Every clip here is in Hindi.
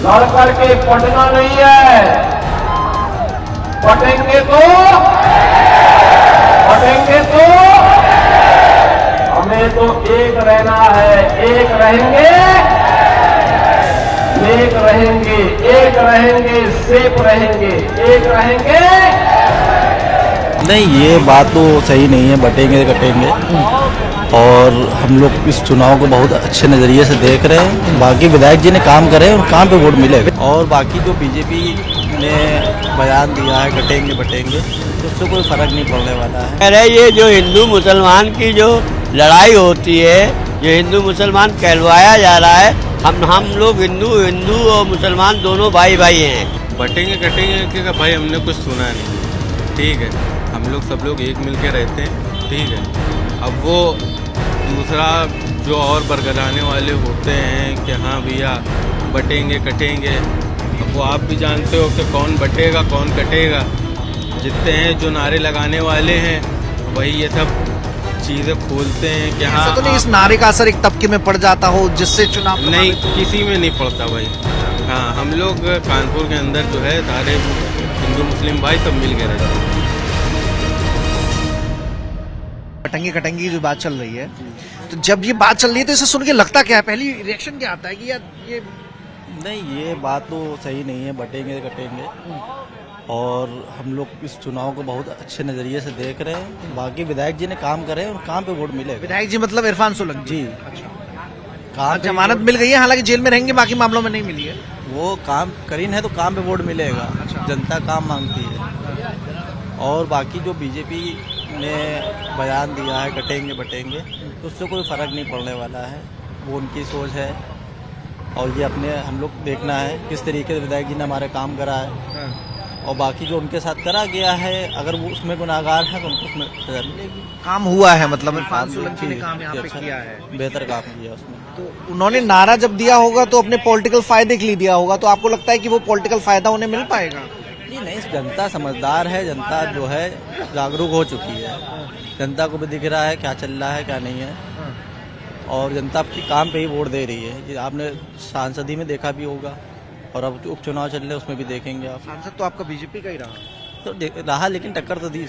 लड़ करके पटना नहीं है, पटेंगे तो हमें तो एक रहना है, एक रहेंगे, सेफ रहेंगे, एक रहेंगे। नहीं, ये बात तो सही नहीं है, बटेंगे कटेंगे। और हम लोग इस चुनाव को बहुत अच्छे नज़रिए से देख रहे हैं। बाकी विधायक जी ने काम करे और काम पे वोट मिले। और बाकी जो बीजेपी ने बयान दिया है कटेंगे बटेंगे, तो उससे कोई फर्क नहीं पड़ने वाला है। अरे ये जो हिंदू मुसलमान की जो लड़ाई होती है, जो हिंदू मुसलमान कहलवाया जा रहा है, हम लोग हिंदू और मुसलमान दोनों भाई भाई हैं। बटेंगे कटेंगे कि भाई हमने कुछ सुना नहीं, ठीक है। हम लोग सब लोग एक मिल के रहते हैं, ठीक है। अब वो दूसरा जो और बरगलाने वाले होते हैं कि हाँ भैया बटेंगे कटेंगे, अब वो आप भी जानते हो कि कौन बटेगा कौन कटेगा। जितने हैं जो नारे लगाने वाले हैं वही ये सब चीज़ें खोलते हैं कि हाँ। तो नहीं इस नारे का असर एक तबके में पड़ जाता हो जिससे चुनाव नहीं, किसी में नहीं पड़ता भाई। हाँ, हम लोग कानपुर के अंदर जो है सारे हिंदू मुस्लिम भाई सब मिल के रहते हैं। कटेंगे कटेंगे की जो बात चल रही है, तो जब ये बात चल रही है तो इसे सुन के लगता क्या है, पहली रिएक्शन क्या आता है कि यार ये नहीं, ये बात तो सही नहीं है, बटेंगे कटेंगे। और हम लोग इस चुनाव को बहुत अच्छे नज़रिए से देख रहे हैं। बाकी विधायक जी ने काम करे और काम पे वोट मिले। विधायक जी मतलब इरफान सोलंकी जी, अच्छा, काम पे जमानत मिल गई है, हालांकि जेल में रहेंगे, बाकी मामलों में नहीं मिली है। वो काम करीन है तो काम पे वोट मिलेगा। अच्छा। जनता काम मांगती है। और बाकी जो बीजेपी ने बयान दिया है कटेंगे बटेंगे, तो उससे कोई फर्क नहीं पड़ने वाला है। वो उनकी सोच है और ये अपने हम लोग देखना है किस तरीके से विधायक जी ने हमारे काम करा है। और बाकी जो उनके साथ करा गया है, अगर वो उसमें गुनाहगार है तो उनको उसमें सजा मिलेगी। काम हुआ है, मतलब इरफान सोलंकी ने काम यहाँ पे अच्छा, किया है, बेहतर काम किया उसने। तो उन्होंने नारा जब दिया होगा तो अपने पॉलिटिकल फायदे के लिए दिया होगा, तो आपको लगता है कि वो पॉलिटिकल फायदा उन्हें मिल पाएगा? नहीं, जनता समझदार है, जनता जो है जागरूक हो चुकी है। जनता को भी दिख रहा है क्या चल रहा है क्या नहीं है, और जनता आपकी काम पे ही वोट दे रही है। ये आपने सांसदी में देखा भी होगा, और अब उपचुनाव चल रहे हैं उसमें भी देखेंगे आप। सांसद तो आपका बीजेपी का ही रहा, तो रहा, लेकिन टक्कर तो दी।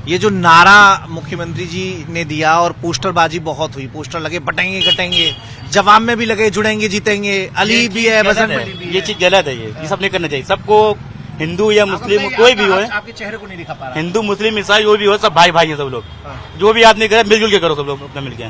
ये जो नारा मुख्यमंत्री जी ने दिया और पोस्टरबाजी बहुत हुई, पोस्टर लगे बटेंगे कटेंगे, जवाब में भी लगे जुड़ेंगे जीतेंगे, अली भी है, बजरंग बली भी है। ये चीज गलत है। ये सब नहीं करना चाहिए। सबको, हिंदू या मुस्लिम कोई भी हो, आपके चेहरे को नहीं दिखा पा रहा। हिंदू मुस्लिम ईसाई जो भी हो, सब भाई भाई हैं सब लोग। जो भी आदमी करे मिलजुल के करो सब लोग अपना मिलके।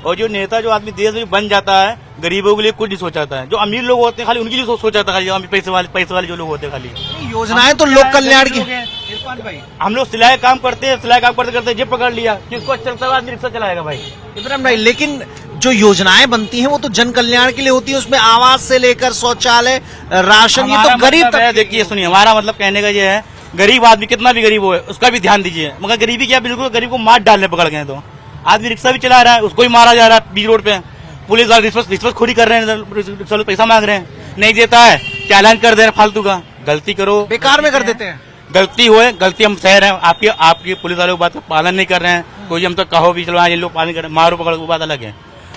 और जो नेता जो आदमी देश में बन जाता है, गरीबों के लिए कुछ नहीं सोचाता है। जो अमीर लोग होते हैं खाली उनके लिए सोचाता है, खाली पैसे वाले जो लोग होते हैं खाली। योजनाएं तो लोक कल्याण की। इरफान भाई, हम लोग सिलाई काम करते हैं, सिलाई काम करते करते जेब पकड़ लिया, किसको चलता हुआ आदमी रिक्शा चलाएगा भाई। इब्राहिम भाई, लेकिन जो योजनाएं बनती हैं वो तो जन कल्याण के लिए होती है, उसमें आवास से लेकर शौचालय, राशन, ये तो गरीब मतलब है। देखिए सुनिए, हमारा मतलब कहने का ये है, गरीब आदमी कितना भी गरीब हो उसका भी ध्यान दीजिए। मगर गरीबी क्या, बिल्कुल गरीब को मार डालने पकड़ गए। तो आदमी रिक्शा भी चला रहा है, उसको भी मारा जा रहा है बीच रोड पे। पुलिस वाले रिश्वत खुद ही कर रहे हैं, रिक्शा लोग पैसा मांग रहे हैं, नहीं देता है, चालान कर दे रहे हैं फालतू का। गलती करो, बेकार में कर देते हैं। गलती होए, गलती हम सह रहे हैं। आपकी पुलिस वालों की बात का पालन नहीं कर रहे हैं, कोई हम तो कहो भी चलो ये लोग पालन कर रहे हैं, मारो पकड़ो, वो बात अलग है।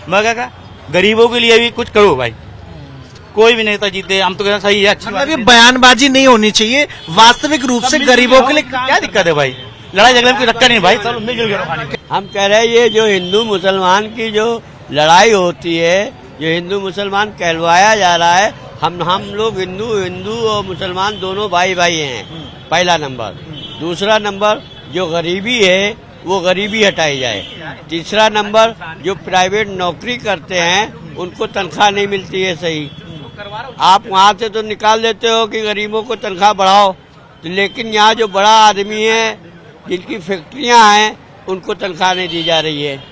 मगर क्या, गरीबों के लिए भी कुछ करो भाई। कोई भी नेता जीते, हम तो कहते सही है, अच्छी मतलब ये बयानबाजी नहीं होनी चाहिए, वास्तविक रूप से गरीबों के लिए क्या दिक्कत है भाई। लड़ाई झगड़े में कोई रखा नहीं भाई, चलो मिलजुल के। हम कह रहे हैं ये जो हिंदू मुसलमान की जो लड़ाई होती है, जो हिंदू मुसलमान कहलवाया जा रहा है, हम लोग हिंदू और मुसलमान दोनों भाई भाई हैं, पहला नंबर। दूसरा नंबर, जो गरीबी है वो गरीबी हटाई जाए। तीसरा नंबर, जो प्राइवेट नौकरी करते हैं उनको तनख्वाह नहीं मिलती है सही, आप वहाँ से तो निकाल देते हो कि गरीबों को तनख्वाह बढ़ाओ, तो लेकिन यहाँ जो बड़ा आदमी है जिनकी फैक्ट्रियाँ हैं उनको तनख्वाह नहीं दी जा रही है।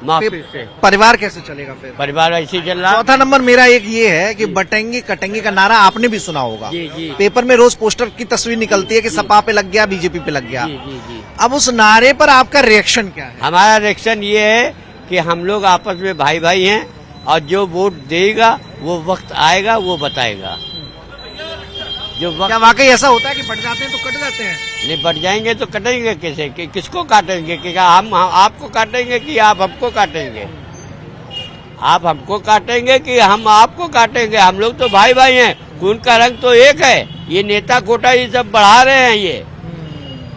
माफी से परिवार कैसे चलेगा फिर? परिवार ऐसे चल रहा। चौथा नंबर मेरा एक ये है कि बटेंगे कटेंगे का नारा आपने भी सुना होगा। जी, जी। पेपर में रोज पोस्टर की तस्वीर निकलती है कि सपा पे लग गया, बीजेपी पे लग गया। जी, जी, जी। अब उस नारे पर आपका रिएक्शन क्या है? हमारा रिएक्शन ये है कि हम लोग आपस में भाई भाई हैं, और जो वोट देगा वो वक्त आएगा वो बताएगा। जो वक्त क्या वाकई ऐसा होता है कि बढ़ जाते हैं तो कट जाते हैं? नहीं बढ़ जाएंगे तो कटेंगे कैसे, कि किसको काटेंगे, कि क्या हम आपको काटेंगे कि आप हमको काटेंगे? आप हमको काटेंगे कि हम आपको काटेंगे? हम लोग तो भाई भाई हैं, खून का रंग तो एक है। ये नेता कोटा ये सब बढ़ा रहे हैं, ये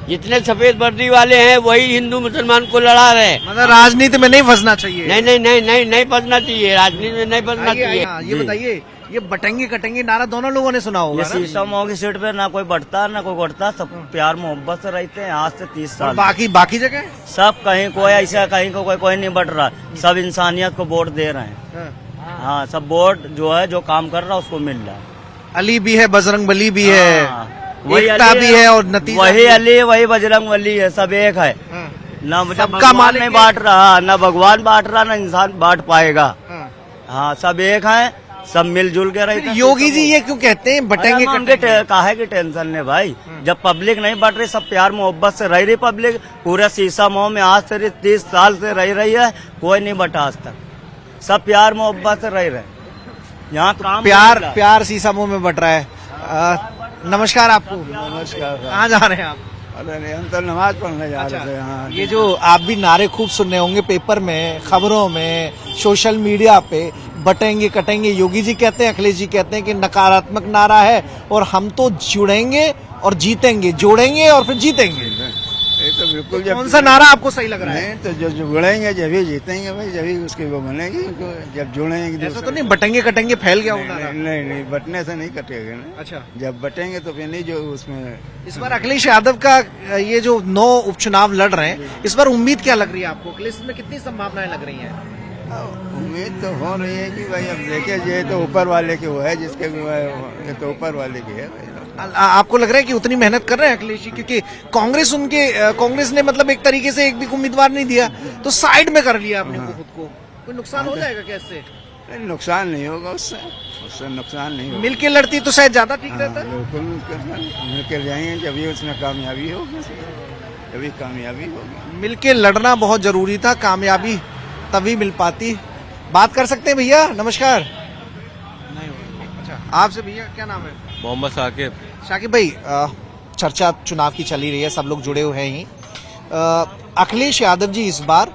जितने सफेद वर्दी वाले हैं वही हिंदू मुसलमान को लड़ा रहे हैं। मतलब राजनीति में नहीं फंसना चाहिए। नहीं फंसना चाहिए, राजनीति में नहीं फंसना चाहिए। ये बताइए, ये बटेंगे कटेंगे नारा दोनों लोगों ने सुना होगा ये ना? शीशमों की सीट पे ना कोई बढ़ता ना कोई बढ़ता, सब प्यार मोहब्बत से रहते हैं आज से 30 और साल। बाकी जगह सब कहीं कोई ऐसा कहीं को कोई नहीं बढ़ रहा, सब इंसानियत को वोट दे रहे हैं। हाँ, सब वोट जो है जो काम कर रहा है उसको मिल रहा है। अली भी है, बजरंग बली भी है, हाँ, वही एकता अली भी है और नतीजा वही भी है। अली वही बजरंग बली है, सब एक है। ना सबका भगवान मालिक नहीं है। बांट रहा, ना भगवान बांट रहा, ना इंसान बांट पाएगा। हाँ, सब एक है, सब मिलजुल के रहते हैं। योगी जी ये क्यों कहते हैं बटेंगे अरे उनके कटेंगे? काहे की टेंशन ने भाई, जब पब्लिक नहीं बढ़ रही, सब प्यार मोहब्बत से रह रही पब्लिक, पूरे शीशा मोह में आज से 30 साल से रह रही है, कोई नहीं बटा आज तक, सब प्यार मोहब्बत से रह रहे। यहाँ काम प्यार शीशा मुंह में बट रहा है। नमस्कार आपको। नमस्कार। कहाँ जा रहे हैं आप? अरे हम तो नमाज पढ़ने जा रहे थे। हाँ, ये जो आप भी नारे खूब सुनने होंगे पेपर में, खबरों में, सोशल मीडिया पे, बटेंगे कटेंगे। योगी जी कहते हैं, अखिलेश जी कहते हैं कि नकारात्मक नारा है और हम तो जुड़ेंगे और जीतेंगे, जोड़ेंगे और फिर जीतेंगे। ये तो बिल्कुल जब कौन सा नारा आपको सही लग रहा है? नहीं तो जो जुड़ेंगे जब ही जीतेंगे भाई, जब ही उसकी वो बनेगी। जब जुड़ेंगे ऐसा तो नहीं बटेंगे कटेंगे फैल गया होगा। नहीं, बटने से नहीं कटेगा ना। अच्छा, जब बटेंगे तो फिर नहीं जो उसमें। इस बार अखिलेश यादव का ये जो 9 उपचुनाव लड़ रहे हैं, इस बार उम्मीद क्या लग रही है आपको? अखिलेश में कितनी संभावनाएं लग रही हैं? उम्मीद तो हो रही है कि भाई अब देखे ये तो ऊपर वाले की वो है, जिसके ये तो ऊपर वाले की है भाई। आपको लग रहा है कि उतनी मेहनत कर रहे हैं अखिलेश जी? क्योंकि कांग्रेस ने मतलब एक तरीके से एक भी उम्मीदवार नहीं दिया, तो साइड में कर लिया आपने खुद को। कोई नुकसान हो जाएगा क्या इससे? नुकसान नहीं होगा उससे नुकसान नहीं होगा। मिल के लड़ती तो शायद ज्यादा ठीक रहता। बिल्कुल मिल के जाएंगे, जब भी उसमें कामयाबी होगी, जब कामयाबी होगी। मिल के लड़ना बहुत जरूरी था, कामयाबी तभी मिल पाती। बात कर सकते हैं भैया? नमस्कार। अच्छा, आपसे भैया क्या नाम है? मोहम्मद साकिब। शाकिब भाई, चर्चा चुनाव की चली रही है, सब लोग जुड़े हुए हैं ही। अखिलेश यादव जी इस बार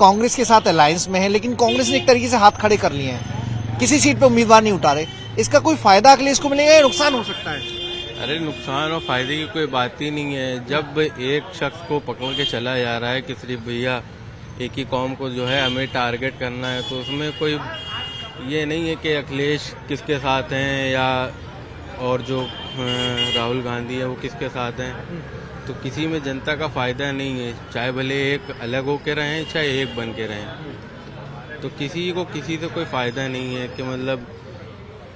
कांग्रेस के साथ अलायंस में है, लेकिन कांग्रेस ने एक तरीके से हाथ खड़े कर लिए हैं, किसी सीट पे उम्मीदवार नहीं उतारे। इसका कोई फायदा अखिलेश को मिलेगा या नुकसान हो सकता है? अरे नुकसान और फायदे की कोई बात ही नहीं है। जब एक शख्स को पकड़ के चला जा रहा है कि सिर्फ भैया एक ही कौम को जो है हमें टारगेट करना है, तो उसमें कोई ये नहीं है कि अखिलेश किसके साथ हैं या और जो राहुल गांधी है वो किसके साथ हैं। तो किसी में जनता का फायदा नहीं है, चाहे भले एक अलग होके रहें चाहे एक बन के रहें। तो किसी को किसी से कोई फायदा नहीं है कि मतलब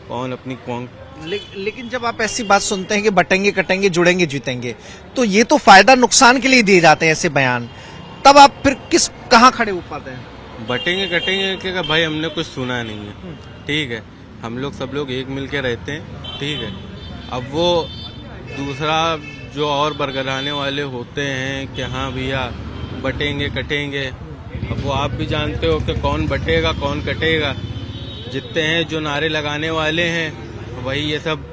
कौन अपनी कौन। लेकिन जब आप ऐसी बात सुनते हैं कि बटेंगे कटेंगे जुड़ेंगे जीतेंगे, तो ये तो फायदा नुकसान के लिए दिए जाते हैं ऐसे बयान, तब आप फिर कहाँ खड़े हो पाते हैं? बटेंगे कटेंगे कि भाई हमने कुछ सुना नहीं है, ठीक है। हम लोग सब लोग एक मिल के रहते हैं, ठीक है। अब वो दूसरा जो और बरगलाने वाले होते हैं कि हाँ भैया बटेंगे कटेंगे, अब वो आप भी जानते हो कि कौन बटेगा कौन कटेगा। जितने हैं जो नारे लगाने वाले हैं वही ये सब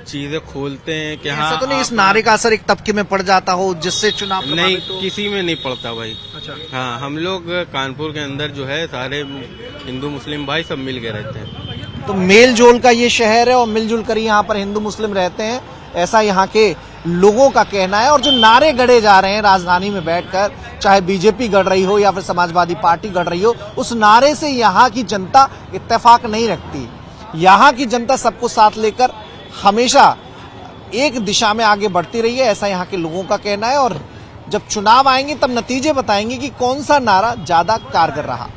चीजें खोलते हैं कि हाँ। ऐसा तो नहीं इस नारे का असर एक तबके में पड़ जाता हो जिससे चुनाव नहीं, किसी में नहीं पड़ता भाई। अच्छा, हाँ, हम लोग कानपुर के अंदर जो है सारे हिंदू मुस्लिम भाई सब मिल के रहते हैं। तो मेल जोल का ये शहर है और मिलजुल कर यहाँ पर हिंदू मुस्लिम रहते हैं, ऐसा यहाँ के लोगों का कहना है। और जो नारे गढ़े जा रहे हैं राजधानी में बैठकर, चाहे बीजेपी गढ़ रही हो या फिर समाजवादी पार्टी गढ़ रही हो, उस नारे से यहाँ की जनता इत्तेफाक नहीं रखती। यहाँ की जनता सबको साथ लेकर हमेशा एक दिशा में आगे बढ़ती रही है, ऐसा यहाँ के लोगों का कहना है। और जब चुनाव आएंगे तब नतीजे बताएंगे कि कौन सा नारा ज्यादा कारगर रहा।